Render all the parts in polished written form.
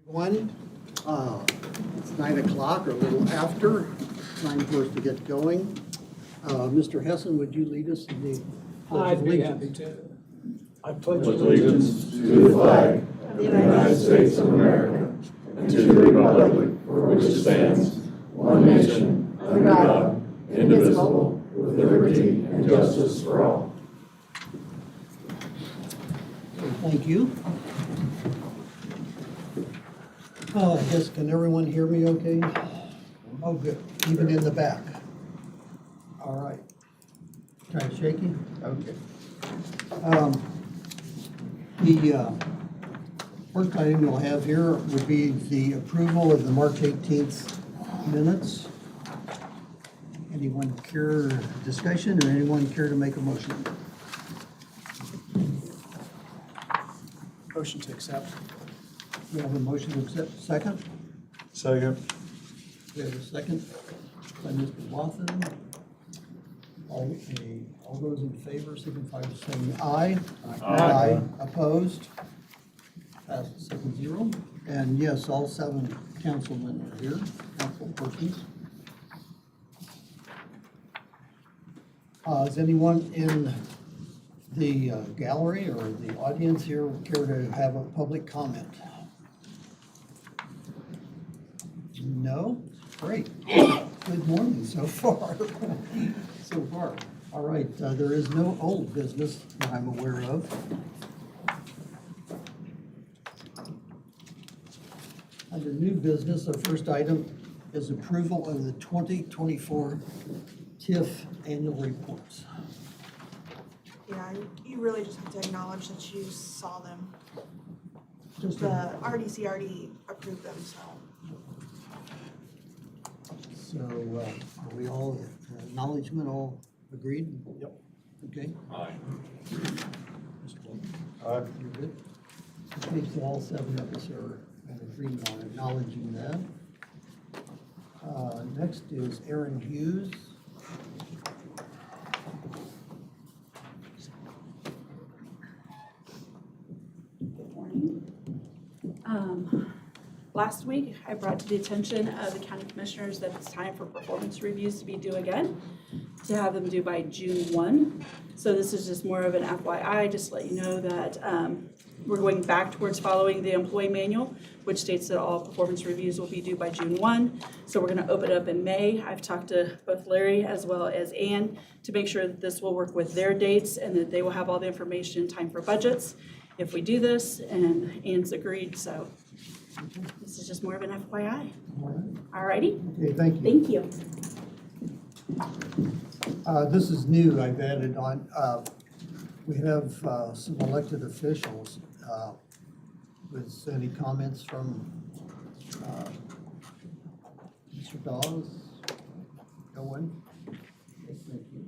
Everyone, it's 9 o'clock or a little after. Time for us to get going. Mr. Hessen, would you lead us in the Pledge of I'd be Allegiance? happy to. I pledge Allegiance to the flag of the United States of America and to the republic for which it stands, one nation, under God, indivisible, with liberty and justice for all. Thank you. I guess, can everyone hear me okay? Oh, good, even in the back. All right. Kind of shaky? Okay. The first item you'll have here would be the approval of the March 18th minutes. Anyone care discussion, or anyone care to make a motion? motion to accept. We have a motion to accept. Second? Second. We have a second by Mr. Watson. All those in favor signify by saying aye. Aye. Opposed? Passes 7-0. And yes, all 7 councilmen are here, council persons. Is anyone in the gallery or the audience here care to have a public comment? No? Great. Good morning so far. So far. All right, there is no old business that I'm aware of. Under new business, our first item is approval of the 2024 TIF annual reports. Yeah, you really just have to acknowledge that you saw them. Just The a- RDC already approved them, so. So, are we all, acknowledgement, all agreed? Yep. Okay. Aye. Mr. Walker? Aye. You're good? Okay, so all 7 of us are in agreement on acknowledging that. Next is Aaron Hughes. Good morning. Last week, I brought to the attention of the county commissioners that it's time for performance reviews to be due again, to have them due by June 1. So this is just more of an FYI, just to let you know that we're going back towards following the employee manual, which states that all performance reviews will be due by June 1. So we're going to open it up in May. I've talked to both Larry as well as Ann to make sure that this will work with their dates and that they will have all the information in time for budgets if we do this, and Ann's agreed, so this is just more of an FYI. All righty? Okay, thank you. Thank you. This is new, I've added on. We have some elected officials. Was any comments from Mr. Dawes? No one? Okay, thank you.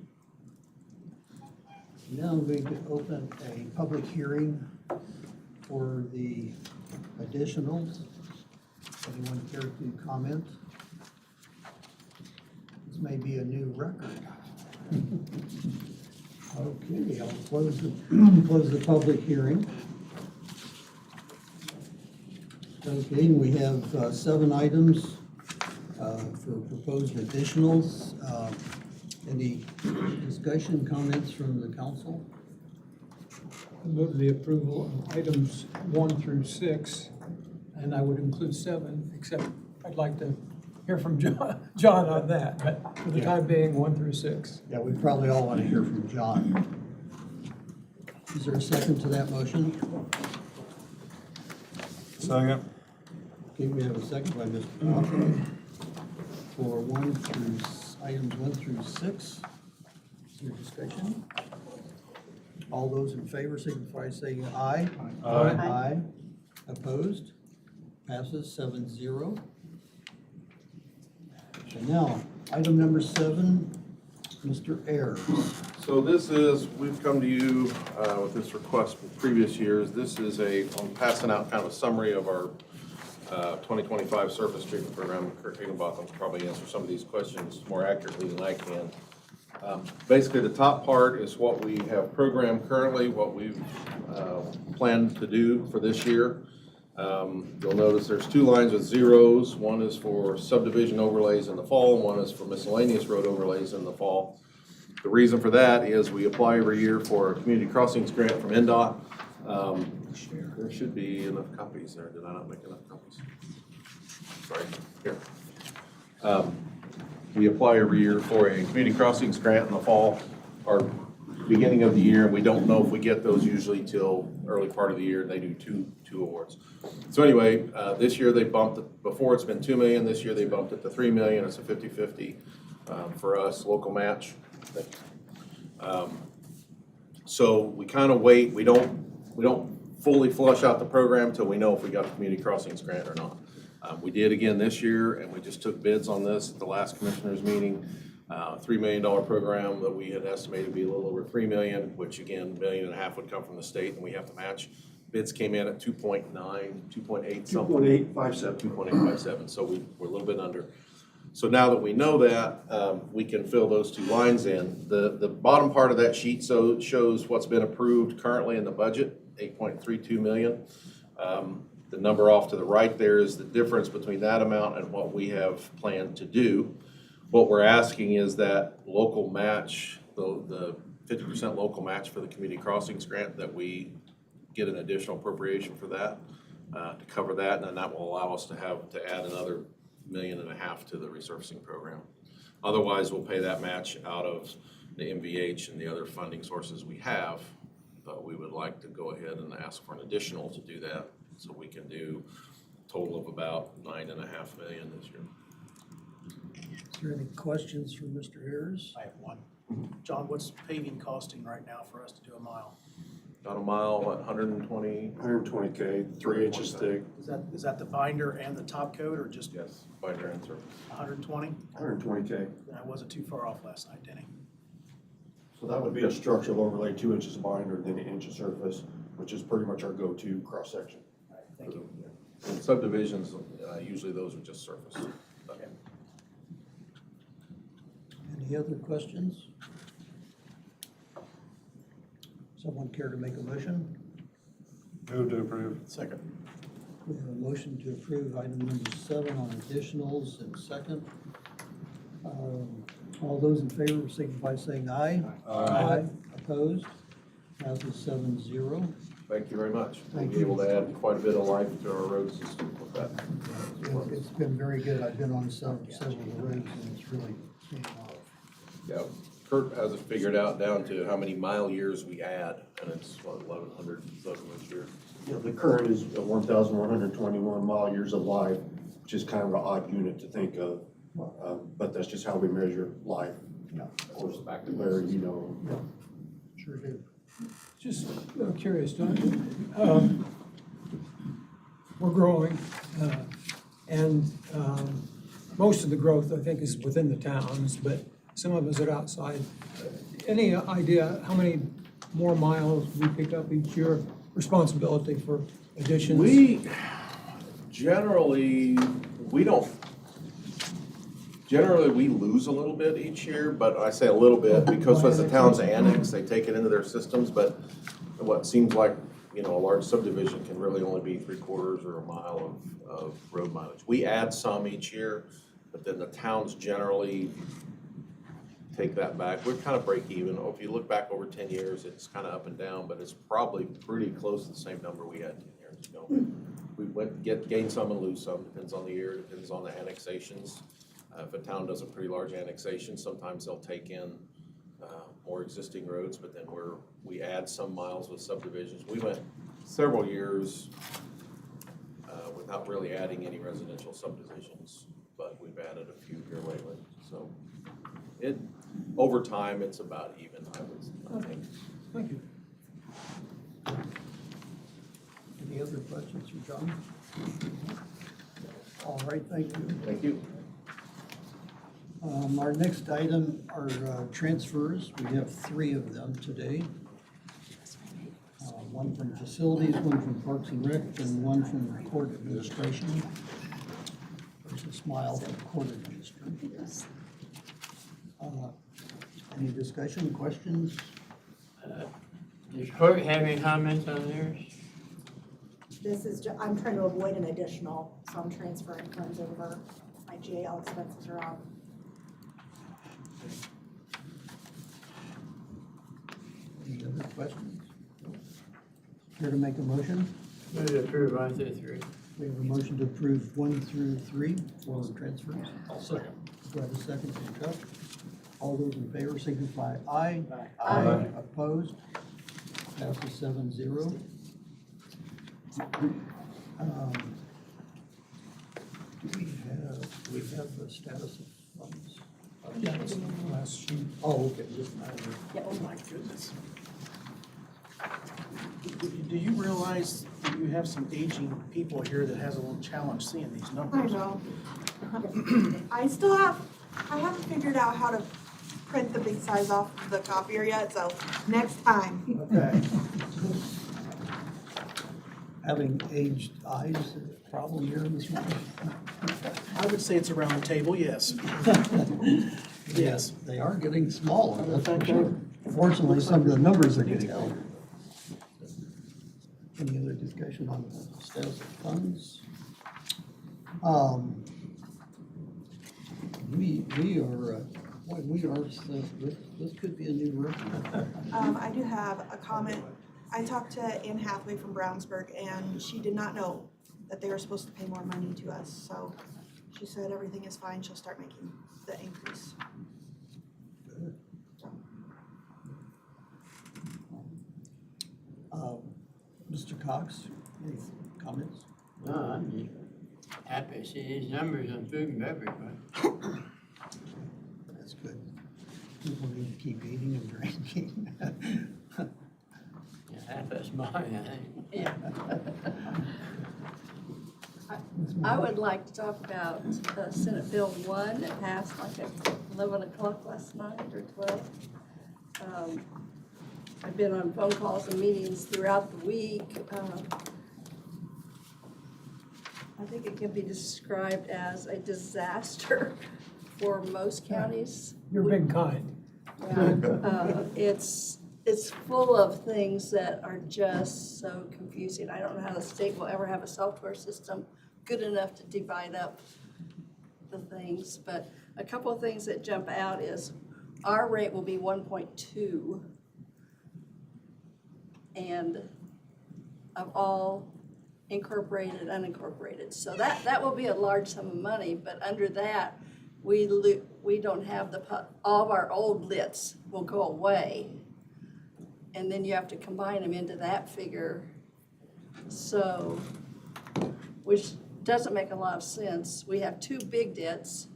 Now I'm going to open a public hearing for the additionals. Anyone care to comment? This may be a new record. Okay, I'll close the public hearing. Okay, and we have 7 items for proposed additionals. Any discussion, comments from the council? Move the approval of items 1 through 6, and I would include 7, except I'd like to hear from John on that, but for the time being, 1 through 6. Yeah, we probably all want to hear from John. Is there a second to that motion? Second. Okay, we have a second by Mr. Coughlin for items 1 through 6. Is there discussion? All those in favor signify by saying aye. Aye. Aye. Opposed? Passes 7-0. And now, item number 7, Mr. Ayers. So this is, we've come to you with this request from previous years. This is I'm passing out kind of a summary of our 2025 surface treatment program. Kirk Higginbotham can probably answer some of these questions more accurately than I can. Basically, the top part is what we have programmed currently, what we've planned to do for this year. You'll notice there's two lines with zeros. One is for subdivision overlays in the fall, and one is for miscellaneous road overlays in the fall. The reason for that is we apply every year for a community crossings grant from NDOT. There should be enough copies there. Did I not make enough copies? Sorry, here. We apply every year for a community crossings grant in the fall or beginning of the year. We don't know if we get those usually till early part of the year. They do two awards. So anyway, this year they bumped it. Before it's been $2 million. This year they bumped it to $3 million. It's a 50-50 for us, local match. So we kind of wait. We don't fully flush out the program until we know if we got the community crossings grant or not. We did again this year, and we just took bids on this at the last commissioners meeting. $3 million program that we had estimated to be a little over $3 million, which again, $1.5 million would come from the state, and we have to match. Bids came in at 2.9, 2.8 something. 2.857. 2.857, so we're a little bit under. So now that we know that, we can fill those two lines in. The bottom part of that sheet shows what's been approved currently in the budget, $8.32 million. The number off to the right there is the difference between that amount and what we have planned to do. What we're asking is that local match, the 50% local match for the community crossings grant, that we get an additional appropriation for that, to cover that, and then that will allow us to add another $1.5 million to the resurfacing program. Otherwise, we'll pay that match out of the MVH and the other funding sources we have, but we would like to go ahead and ask for an additional to do that, so we can do a total of about $9.5 million this year. Is there any questions for Mr. Ayers? I have one. John, what's paving costing right now for us to do a mile? About a mile, what, 120? 120K, 3 inches thick. Is that the binder and the top coat, or just Yes, binder and surface. 120? 120K. I wasn't too far off last night, Denny. So that would be a structural overlay, 2 inches of binder, then an inch of surface, which is pretty much our go-to cross-section. All right, thank you. And subdivisions, usually those are just surface. Okay. Any other questions? Someone care to make a motion? Move to approve. Second. We have a motion to approve item number 7 on additionals and second. All those in favor signify by saying aye. Aye. Opposed? Passes 7-0. Thank you very much. We'll Thank be you. able to add quite a bit of life to our road system with that. It's been very good. I've been on several of the roads and it's really paying off. Yeah, Kurt has it figured out down to how many mile years we add, and it's what, 1,100 this year. Yeah, the current is 1,121 mile years of life, which is kind of an odd unit to think of. But that's just how we measure life. Yeah, Of course, back to where, you know, sure do. Just curious, John. We're growing, and most of the growth, I think, is within the towns, but some of us are outside. Any idea how many more miles we pick up each year? Responsibility for additions? We generally we lose a little bit each year, but I say a little bit because as the towns annex, they take it into their systems, but what seems like, a large subdivision can really only be 3/4 or a mile of road mileage. We add some each year, but then the towns generally take that back. We're kind of break even. If you look back over 10 years, it's kind of up and down, but it's probably pretty close to the same number we had 10 years ago. We gain some and lose some, depends on the year, depends on the annexations. If a town does a pretty large annexation, sometimes they'll take in more existing roads, but then we add some miles with subdivisions. We went several years without really adding any residential subdivisions, but we've added a few here lately. So over time, it's about even, I think. Thank you. Any other questions for John? All right, thank you. Thank you. Our next item are transfers. We have 3 of them today. One from facilities, one from Parks and Rec, and one from court administration. There's a smile from court administration. Any discussion, questions? Does court have any comments on theirs? This is, I'm trying to avoid an additional, so I'm transferring funds over. My GAL expenses are out. Any other questions? Care to make a motion? Move to approve 1 through 3. We have a motion to approve 1 through 3 for transfers. I'll second. Do I have a second from Chuck? All those in favor signify aye. Aye. Opposed? Passes 7-0. Do we have the status of funds? Yeah, it's on the last sheet. Oh, okay. Oh, my goodness. Do you realize that you have some aging people here that has a little challenge seeing these I numbers? know. I haven't figured out how to print the big size off of the copier yet, so next time. Okay. Having aged eyes, is a problem here in this room? I would say it's around the table, yes. Yes. They are getting smaller, that's for Okay. sure. Fortunately, some of the numbers are getting bigger. Any other discussion on the status of funds? We are, this could be a new record. I do have a comment. I talked to Ann Hathaway from Brownsburg, and she did not know that they were supposed to pay more money to us, so she said everything is fine, she'll start making the increase. Mr. Cox, any comments? No, I'm just happy to see these numbers on food and beverage, but That's good. People need to keep eating and drinking. yeah, half that's mine, I think. Yeah. I would like to talk about Senate Bill 1 that passed like at 11 o'clock last night or 12. I've been on phone calls and meetings throughout the week. I think it can be described as a disaster for most counties. You're being kind. Yeah, it's full of things that are just so confusing. I don't know how the state will ever have a software system good enough to divide up the things, but a couple of things that jump out is our rate will be 1.2, and of all incorporated, unincorporated. So that will be a large sum of money, but under that, we don't have all of our old lits will go away. And then you have to combine them into that figure. So, which doesn't make a lot of sense. We have two big debts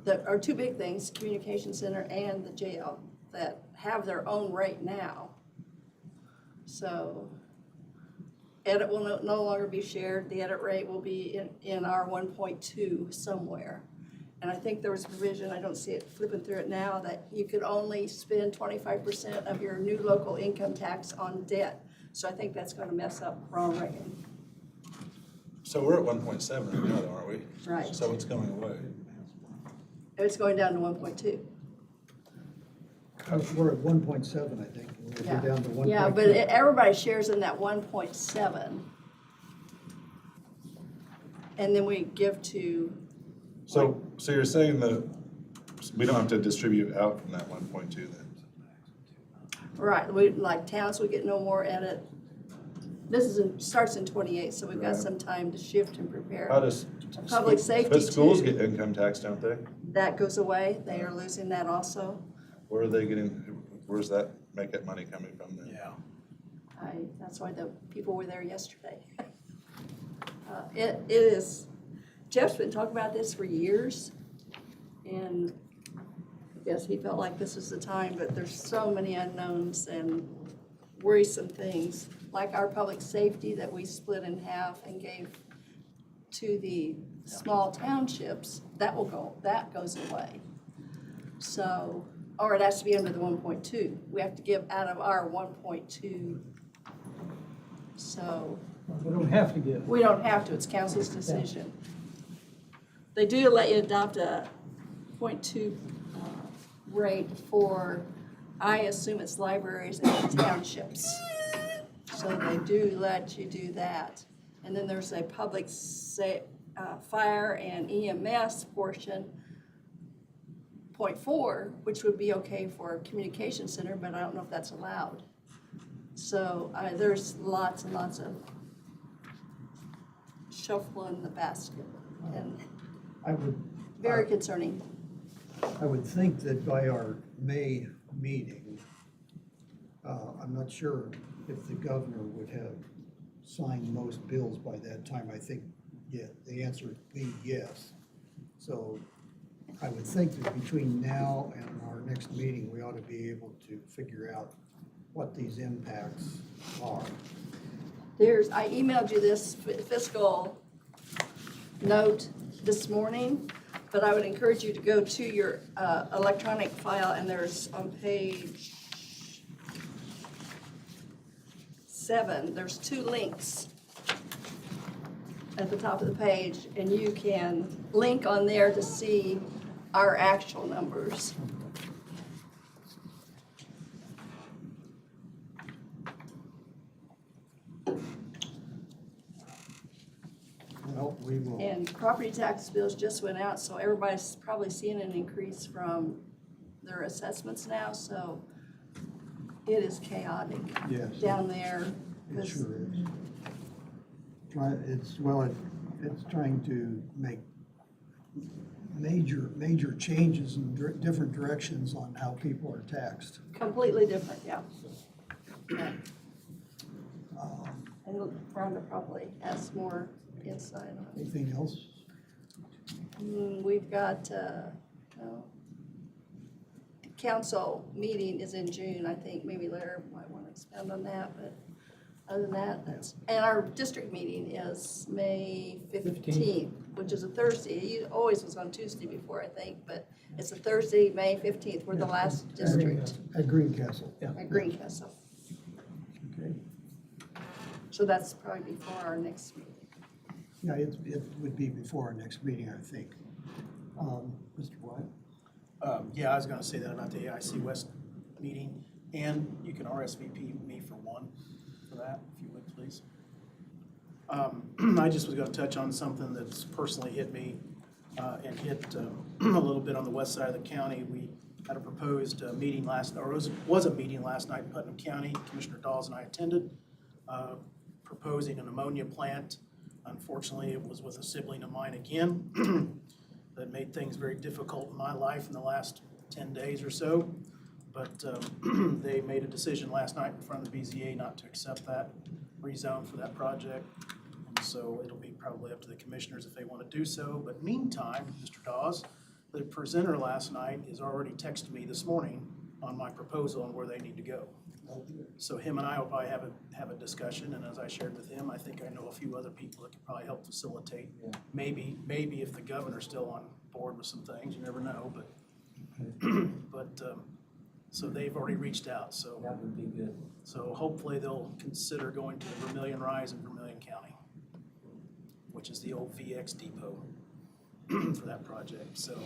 that are two big things, communication center and the jail, that have their own rate now. So, edit will no longer be shared. The edit rate will be in our 1.2 somewhere. And I think there was a provision, I don't see it flipping through it now, that you could only spend 25% of your new local income tax on debt. So I think that's gonna mess up Ronald Reagan. So we're at 1.7 right now, aren't we? Right. So it's going away. It's going down to 1.2. We're at 1.7, I think. We're Yeah. down to 1.2. Yeah, but everybody shares in that 1.7. And then we give to, So you're saying that we don't have to distribute out from that 1.2 then? right, like towns, we get no more edit. This starts in 28, so we've got some time to shift and prepare. How does? Public safety But schools too. get income tax, don't they? That goes away, they are losing that also. Where are they getting, where's that make that money coming from then? Yeah. That's why the people were there yesterday. It is, Jeff's been talking about this for years, and I guess he felt like this was the time, but there's so many unknowns and worrisome things, like our public safety that we split in half and gave to the small townships, that goes away. So, or it has to be under the 1.2. We have to give out of our 1.2. So, We don't have to give. we don't have to, it's council's decision. They do let you adopt a 0.2 rate for, I assume it's libraries and townships. so they do let you do that. And then there's a fire and EMS portion, .4, which would be okay for a communication center, but I don't know if that's allowed. So there's lots and lots of shuffling the basket, and I would, very concerning. I would think that by our May meeting, I'm not sure if the governor would have signed most bills by that time. I think, yeah, the answer would be yes. So I would think that between now and our next meeting, we ought to be able to figure out what these impacts are. I emailed you this fiscal note this morning, but I would encourage you to go to your electronic file, and there's on page 7, there's 2 links at the top of the page, and you can link on there to see our actual numbers. Well, we will. And property tax bills just went out, so everybody's probably seeing an increase from their assessments now, so it is chaotic Yes. down there. It sure is. It's trying to make major changes in different directions on how people are taxed. Completely different, yeah. Um, And Rhonda probably has more insight on it. Anything else? We've got, council meeting is in June, I think. Maybe Larry might want to expand on that, but other than that, and our district meeting is May 15th, which is a Thursday. It always was on Tuesday before, I think, but it's a Thursday, May 15th. We're the last district At Greencastle. Yeah. at Greencastle. Okay. So that's probably before our next meeting. Yeah, it would be before our next meeting, I think. Mr. White? Yeah, I was gonna say that about the AIC West meeting, and you can RSVP me for one for that, if you would, please. I just was gonna touch on something that's personally hit me, and hit a little bit on the west side of the county. We had a proposed meeting was a meeting last night in Putnam County. Commissioner Dawes and I attended, proposing an ammonia plant. Unfortunately, it was with a sibling of mine again. That made things very difficult in my life in the last 10 days or so. But they made a decision last night in front of the BZA not to accept that rezone for that project. And so it'll be probably up to the commissioners if they want to do so. But meantime, Mr. Dawes, the presenter last night has already texted me this morning on my proposal on where they need to go. So him and I will probably have a discussion, and as I shared with him, I think I know a few other people that could probably help facilitate. Yeah. Maybe if the governor's still on board with some things, you never know, but, so they've already reached out, so. That would be good. So hopefully they'll consider going to Vermilion Rise in Vermilion County, which is the old VX depot for that project. So,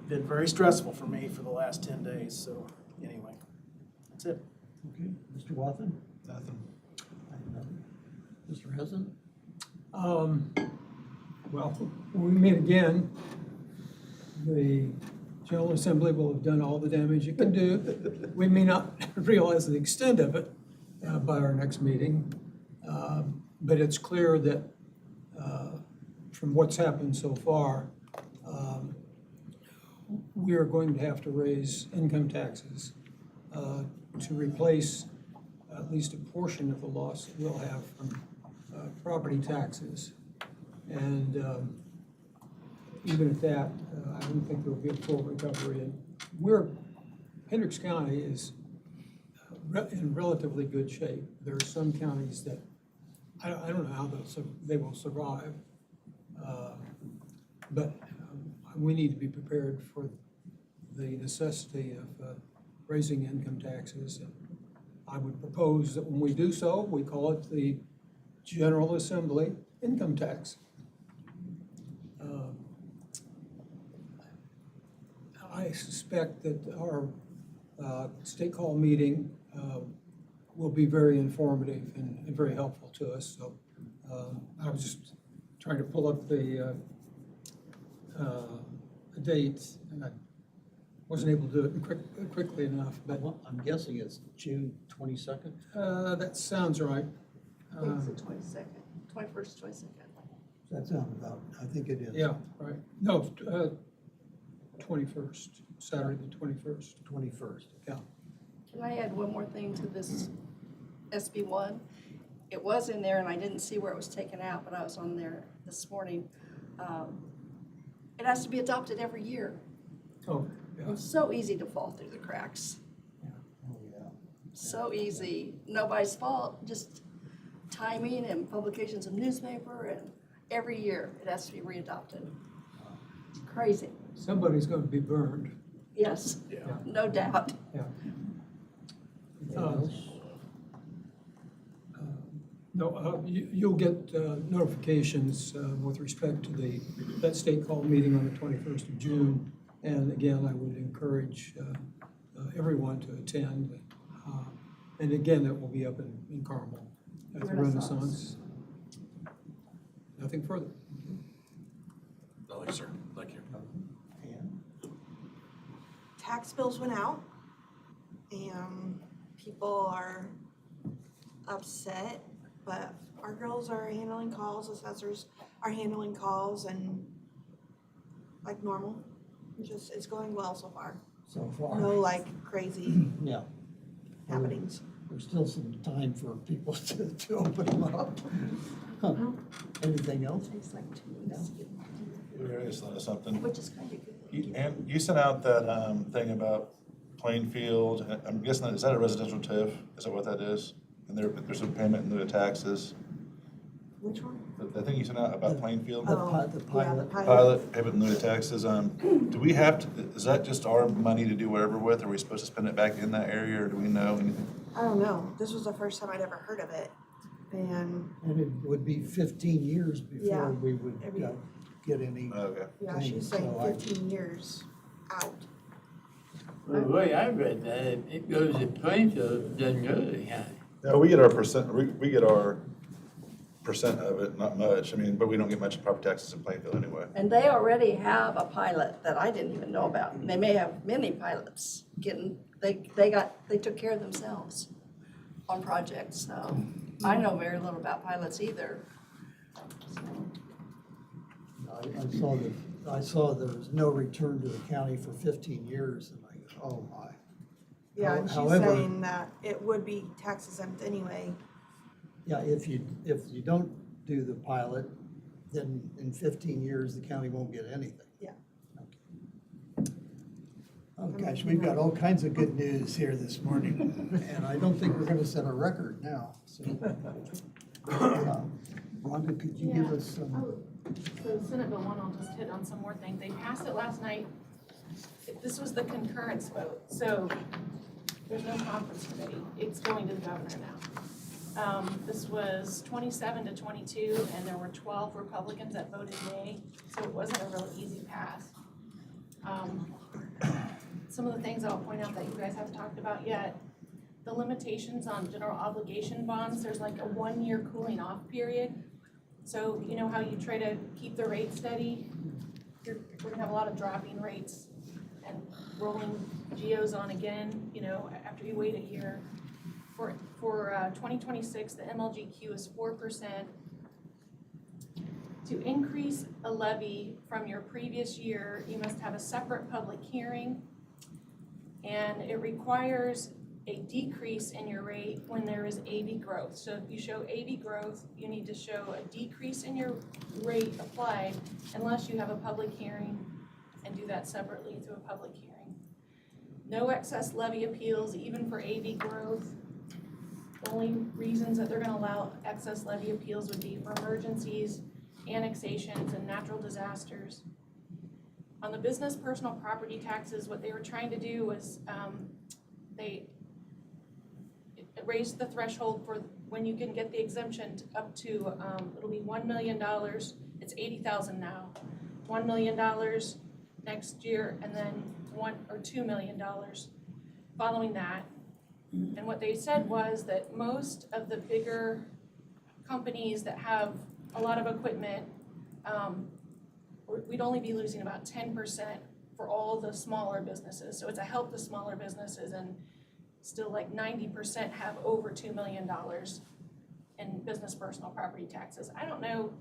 been very stressful for me for the last 10 days, so anyway, that's it. Okay, Mr. Watson? Nothing. Mr. Hessen? Well, when we meet again, the General Assembly will have done all the damage it can do. We may not realize the extent of it by our next meeting, but it's clear that from what's happened so far, we are going to have to raise income taxes to replace at least a portion of the loss that we'll have from property taxes. And even at that, I don't think there'll be a full recovery. And Hendricks County is in relatively good shape. There are some counties that, I don't know how they will survive. But we need to be prepared for the necessity of raising income taxes. And I would propose that when we do so, we call it the General Assembly income tax. I suspect that our state call meeting will be very informative and very helpful to us. So I was just trying to pull up the dates, and I wasn't able to do it quickly enough, but Well, I'm guessing it's June 22nd. that sounds right. I think it's the 22nd, 21st, 22nd. Does that sound about, I think it is. Yeah, right. No, 21st, Saturday the 21st. 21st. Yeah. Can I add one more thing to this SB1? It was in there and I didn't see where it was taken out, but I was on there this morning. It has to be adopted every year. Oh, yeah. It's so easy to fall through the cracks. Oh, yeah. So easy. Nobody's fault, just timing and publications of newspaper, and every year it has to be readopted. It's crazy. Somebody's going to be burned. Yes, Yeah. no doubt. Yeah. Anything else? No, you'll get notifications with respect to that state call meeting on the 21st of June. And again, I would encourage everyone to attend. And again, it will be up in Carmel at the Renaissance. Nothing further. No, thank you, sir. Thank you. And Tax bills went out and people are upset, but our girls are handling calls, assessors are handling calls and like normal. It's going well so far. so far. No like crazy Yeah, happenings. there's still some time for people to open them up. Huh. Anything else? Tastes like two No. We already sent us something. Which is kind of good. And you sent out that thing about Plainfield. I'm guessing is that a residential TIF? Is that what that is? And there's some payment in lieu of taxes. Which one? The thing you sent out about Plainfield? The Oh, pi- the yeah, pilot. Pilot, payment in lieu of taxes. Do we have to, is that just our money to do whatever with? Are we supposed to spend it back in that area, or do we know anything? I don't know. This was the first time I'd ever heard of it. And And it would be 15 years Yeah. before we would Every- get any. Okay. yeah, she's saying So I- 15 years out. Well, the way I read that, it goes to Plainfield, doesn't go to the county. No, we get our percent, we get our percent of it, not much. I mean, but we don't get much property taxes in Plainfield anyway. And they already have a pilot that I didn't even know about. And they may have many pilots they took care of themselves on projects, so I know very little about pilots either. I saw there was no return to the county for 15 years, and I go, oh my. Yeah, and she's However- saying that it would be tax exempt anyway. Yeah, if you don't do the pilot, then in 15 years, the county won't get anything. Yeah. Oh gosh, we've got all kinds of good news here this morning, and I don't think we're gonna set a record now, so. Rhonda, could you give us some? Oh, so Senate Bill 1, I'll just hit on some more things. They passed it last night. This was the concurrence vote, so there's no conference committee. It's going to the governor now. This was 27 to 22, and there were 12 Republicans that voted yay, so it wasn't a real easy pass. Some of the things I'll point out that you guys haven't talked about yet, the limitations on general obligation bonds, there's like a 1-year cooling off period. So you know how you try to keep the rate steady? We're gonna have a lot of dropping rates and rolling geos on again, you know, after you wait a year. For 2026, the MLGQ is 4%. To increase a levy from your previous year, you must have a separate public hearing. And it requires a decrease in your rate when there is AV growth. So if you show AV growth, you need to show a decrease in your rate applied unless you have a public hearing and do that separately through a public hearing. No excess levy appeals, even for AV growth. The only reasons that they're gonna allow excess levy appeals would be for emergencies, annexations, and natural disasters. On the business personal property taxes, what they were trying to do was they raised the threshold for when you can get the exemption up to, it'll be $1 million. It's $80,000 now. $1 million next year, and then $1 or $2 million following that. And what they said was that most of the bigger companies that have a lot of equipment, we'd only be losing about 10% for all the smaller businesses. So it's a help to smaller businesses, and still like 90% have over $2 million in business personal property taxes. I don't know,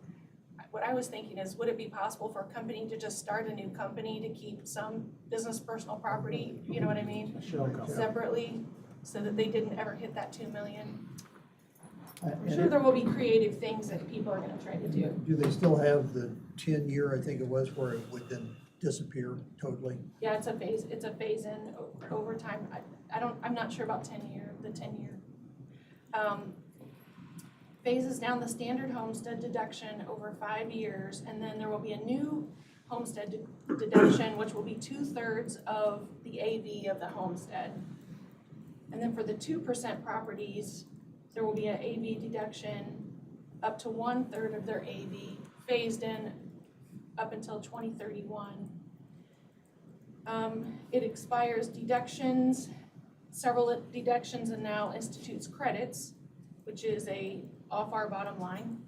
what I was thinking is, would it be possible for a company to just start a new company to keep some business personal property, you know what I mean? Separately, so that they didn't ever hit that 2 million. I'm sure there will be creative things that people are gonna try to do. Do they still have the 10-year, I think it was, where it would then disappear totally? Yeah, it's a phase in over time. I'm not sure about the 10 year. Phases down the standard homestead deduction over 5 years, and then there will be a new homestead deduction, which will be 2/3 of the AV of the homestead. And then for the 2% properties, there will be an AV deduction up to 1/3 of their AV, phased in up until 2031. It expires deductions, several deductions, and now institutes credits, which is off our bottom line.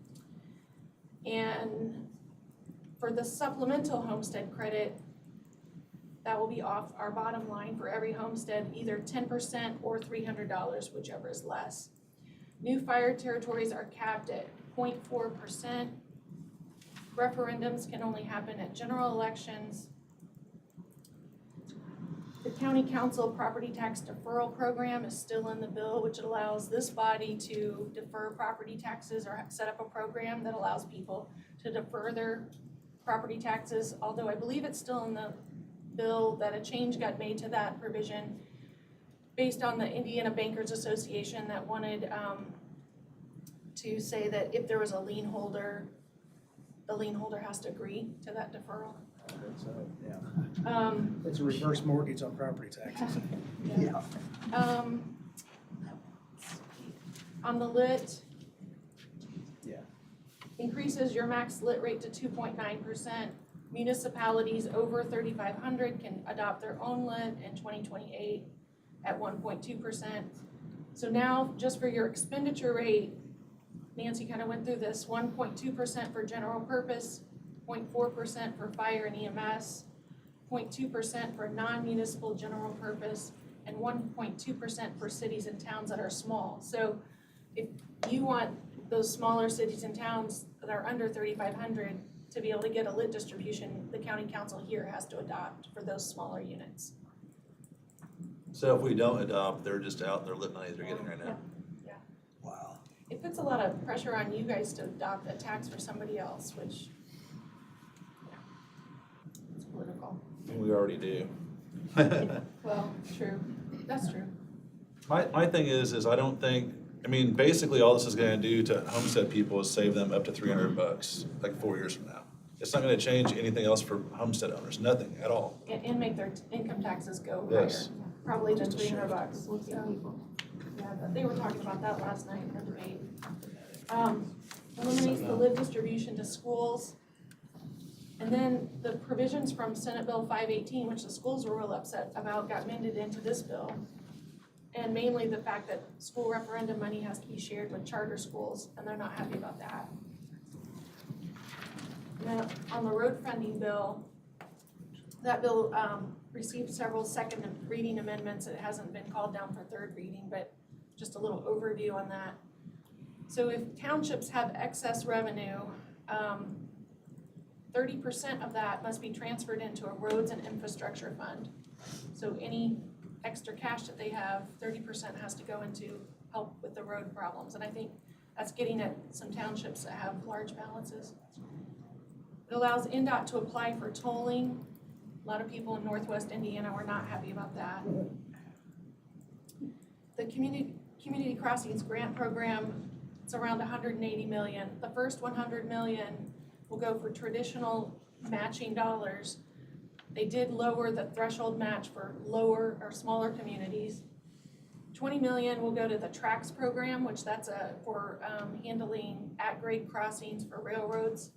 And for the supplemental homestead credit, that will be off our bottom line for every homestead, either 10% or $300, whichever is less. New fire territories are capped at 0.4%. Referendums can only happen at general elections. The county council property tax deferral program is still in the bill, which allows this body to defer property taxes or set up a program that allows people to defer their property taxes, although I believe it's still in the bill that a change got made to that provision based on the Indiana Bankers Association that wanted to say that if there was a lien holder, the lien holder has to agree to that deferral. Yeah. It's a reverse mortgage on property taxes. Yeah. On the lit. Yeah. Increases your max lit rate to 2.9%. Municipalities over 3,500 can adopt their own lit in 2028 at 1.2%. So now, just for your expenditure rate, Nancy kind of went through this, 1.2% for general purpose, 0.4% for fire and EMS, 0.2% for non-municipal general purpose, and 1.2% for cities and towns that are small. So if you want those smaller cities and towns that are under 3,500 to be able to get a lit distribution, the county council here has to adopt for those smaller units. So if we don't adopt, they're just out their lit money they're getting right now. Wow. It puts a lot of pressure on you guys to adopt a tax for somebody else, which, it's political. And we already do. Well, true, that's true. My thing is I don't think, I mean, basically all this is gonna do to homestead people is save them up to $300, like 4 years from now. It's not gonna change anything else for homestead owners, nothing at all. And make their income taxes go higher, Yes. probably than $300. Yeah, they were talking about that last night in the debate. Eliminates the lit distribution to schools. And then the provisions from Senate Bill 518, which the schools were real upset about, got amended into this bill. And mainly the fact that school referendum money has to be shared with charter schools, and they're not happy about that. And then on the road funding bill, that bill received several second reading amendments. It hasn't been called down for third reading, but just a little overview on that. So if townships have excess revenue, 30% of that must be transferred into a roads and infrastructure fund. So any extra cash that they have, 30% has to go into help with the road problems. And I think that's getting at some townships that have large balances. It allows NDOT to apply for tolling. A lot of people in Northwest Indiana were not happy about that. The Community Crossings Grant Program, it's around $180 million. The first $100 million will go for traditional matching dollars. They did lower the threshold match for lower or smaller communities. $20 million will go to the TRACS program, which that's for handling at-grade crossings for railroads.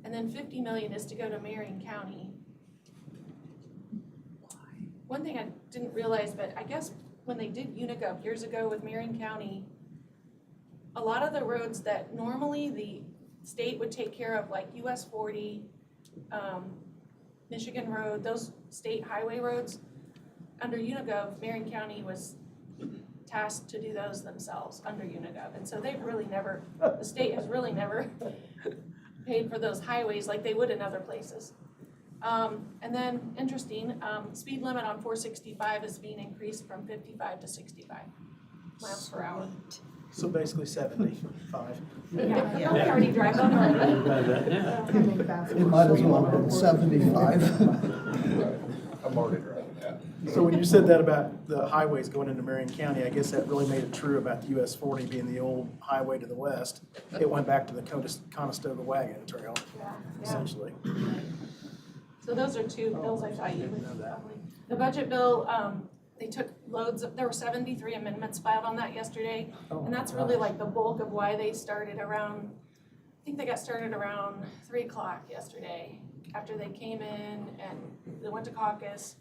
And then $50 million is to go to Marion County. One thing I didn't realize, but I guess when they did Unicode years ago with Marion County, a lot of the roads that normally the state would take care of, like US 40, Michigan Road, those state highway roads, under Unicode, Marion County was tasked to do those themselves under Unicode. And so they've really never, the state has really never paid for those highways like they would in other places. And then, interesting, speed limit on 465 is being increased from 55 to 65 miles per hour. So basically 75. Yeah, I already drive on already. It might as well have been 75. I'm already driving, yeah. So when you said that about the highways going into Marion County, I guess that really made it true about the US 40 being the old highway to the west. It went back to the Conestoga Wagon Trail, Yeah. essentially. So those are two bills I thought you would Didn't know that. probably. The budget bill, they took loads of, there were 73 amendments filed on that yesterday. And that's really like the bulk of why they started around, I think they got started around 3 o'clock yesterday. After they came in and they went to caucus,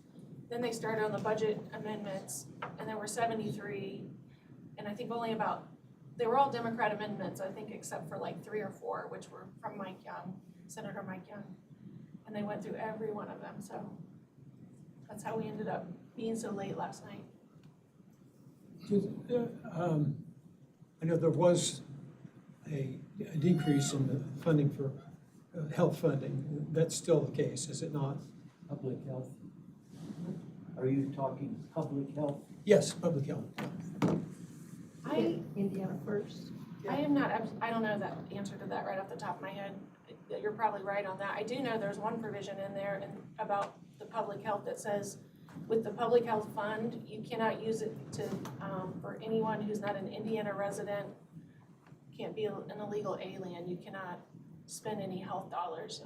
then they started on the budget amendments, and there were 73. And I think only about, they were all Democrat amendments, I think, except for like 3 or 4, which were from Mike Young, Senator Mike Young. And they went through every one of them, so that's how we ended up being so late last night. I know there was a decrease in the funding for health funding. That's still the case, is it not? Public health? Are you talking public health? Yes, public health. I Indiana first. am not, I don't know that answer to that right off the top of my head. You're probably right on that. I do know there's one provision in there about the public health that says, with the public health fund, you cannot use it to, for anyone who's not an Indiana resident, can't be an illegal alien, you cannot spend any health dollars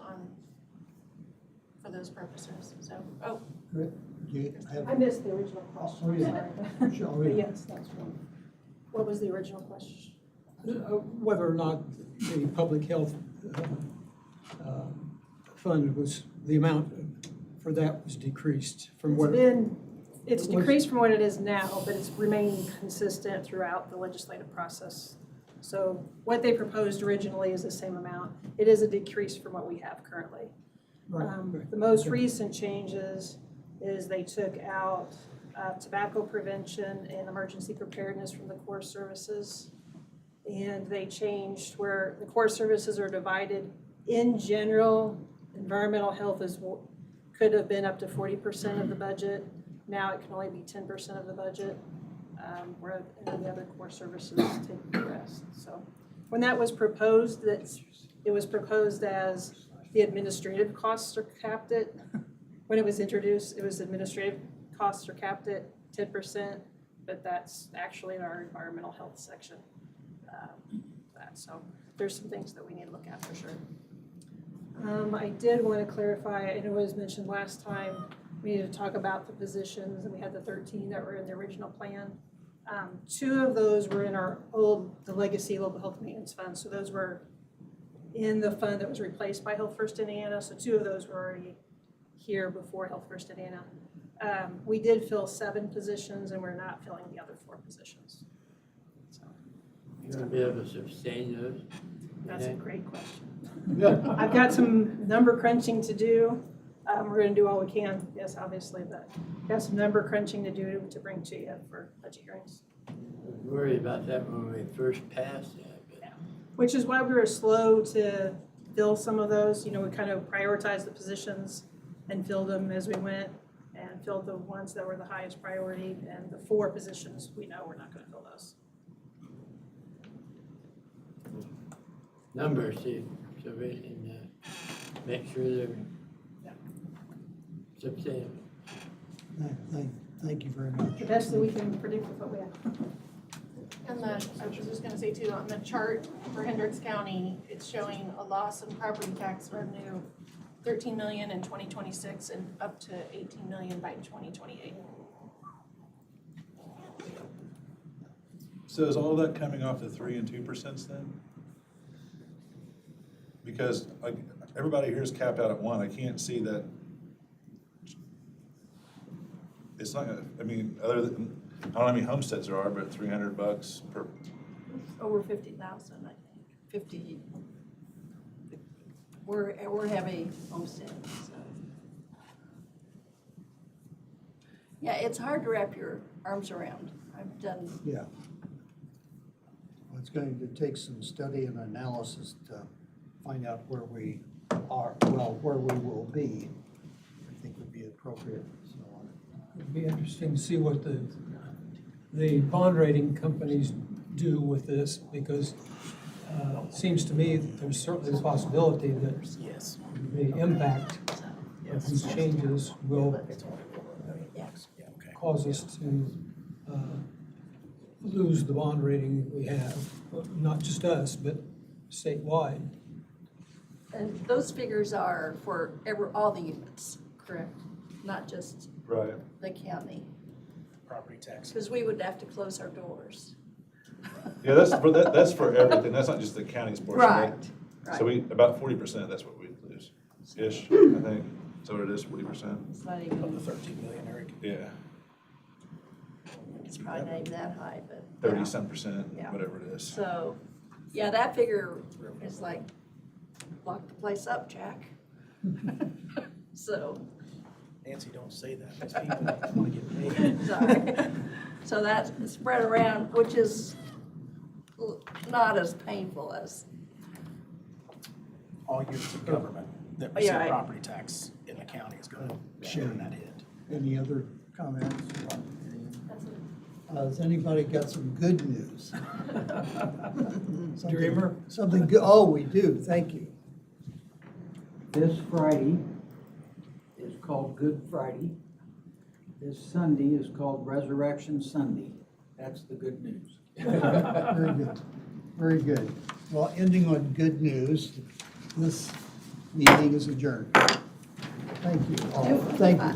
for those purposes, so, oh. Do you have- I missed the original Oh, question, yeah. sorry. Sure, But yeah. yes, that's one. What was the original question? Whether or not the public health fund was, the amount for that was decreased from what? It's decreased from what it is now, but it's remained consistent throughout the legislative process. So what they proposed originally is the same amount. It is a decrease from what we have currently. Right. The most recent changes is they took out tobacco prevention and emergency preparedness from the core services. And they changed where the core services are divided. In general, environmental health could have been up to 40% of the budget. Now it can only be 10% of the budget, where the other core services take the rest. So when that was proposed, it was proposed as the administrative costs are capped at, when it was introduced, it was administrative costs are capped at 10%, but that's actually in our environmental health section. So there's some things that we need to look at for sure. I did want to clarify, and it was mentioned last time, we need to talk about the positions, and we had the 13 that were in the original plan. 2 of those were in the legacy local health maintenance fund, so those were in the fund that was replaced by Health First Indiana, so 2 of those were already here before Health First Indiana. We did fill 7 positions, and we're not filling the other 4 positions. So You're gonna be able to sustain those? that's a great question. I've got some number crunching to do. We're gonna do all we can, yes, obviously, but got some number crunching to do to bring to you for budget hearings. I was worried about that when we first passed that, but Which is why we were slow to fill some of those. You know, we kind of prioritized the positions and filled them as we went, and filled the ones that were the highest priority, and the 4 positions, we know we're not gonna fill those. numbers, see, so we can make sure they're substantial. Thank you very much. The best that we can predict with what we have. And I was just gonna say too, on the chart for Hendricks County, it's showing a loss in property tax revenue, 13 million in 2026 and up to 18 million by 2028. So is all that coming off the 3% and 2% then? Because like, everybody here is capped out at 1. I can't see that. It's not gonna, I mean, other than, I don't know how many homesteads there are, but $300 per, Over 50,000, I think, 50. We're heavy homestead, so. Yeah, it's hard to wrap your arms around. I've done, Yeah. Well, it's going to take some study and analysis to find out where we are, well, where we will be, I think would be appropriate, so. It'd be interesting to see what the bond rating companies do with this, because it seems to me that there's certainly the possibility that Yes. the impact of these changes will Yeah, okay. cause us to lose the bond rating that we have, not just us, but statewide. and those figures are for all the units, correct? Not just right. the county, Property tax. because we would have to close our doors. Yeah, that's for everything. That's not just the county's portion. Right, So right. we, about 40%, that's what we lose-ish, I think. So what it is, 40%? It's not Of even, the 13 million, Eric. Yeah, it's probably not even that high, but. 30-some percent, Yeah. whatever it is. So, yeah, that figure is like, lock the place up, Jack. So, Nancy, don't say that, because people want to get paid. sorry. So that's spread around, which is not as painful as, All units of government that Yeah, receive right. property tax in the county is going to share in that hit. Any other comments? Has anybody got some good news? Something- Dreamer? Something good, oh, we do, thank you. This Friday is called Good Friday. This Sunday is called Resurrection Sunday. That's the good news. Very good, very good. Well, ending on good news, this meeting is adjourned. Thank you all, thank you.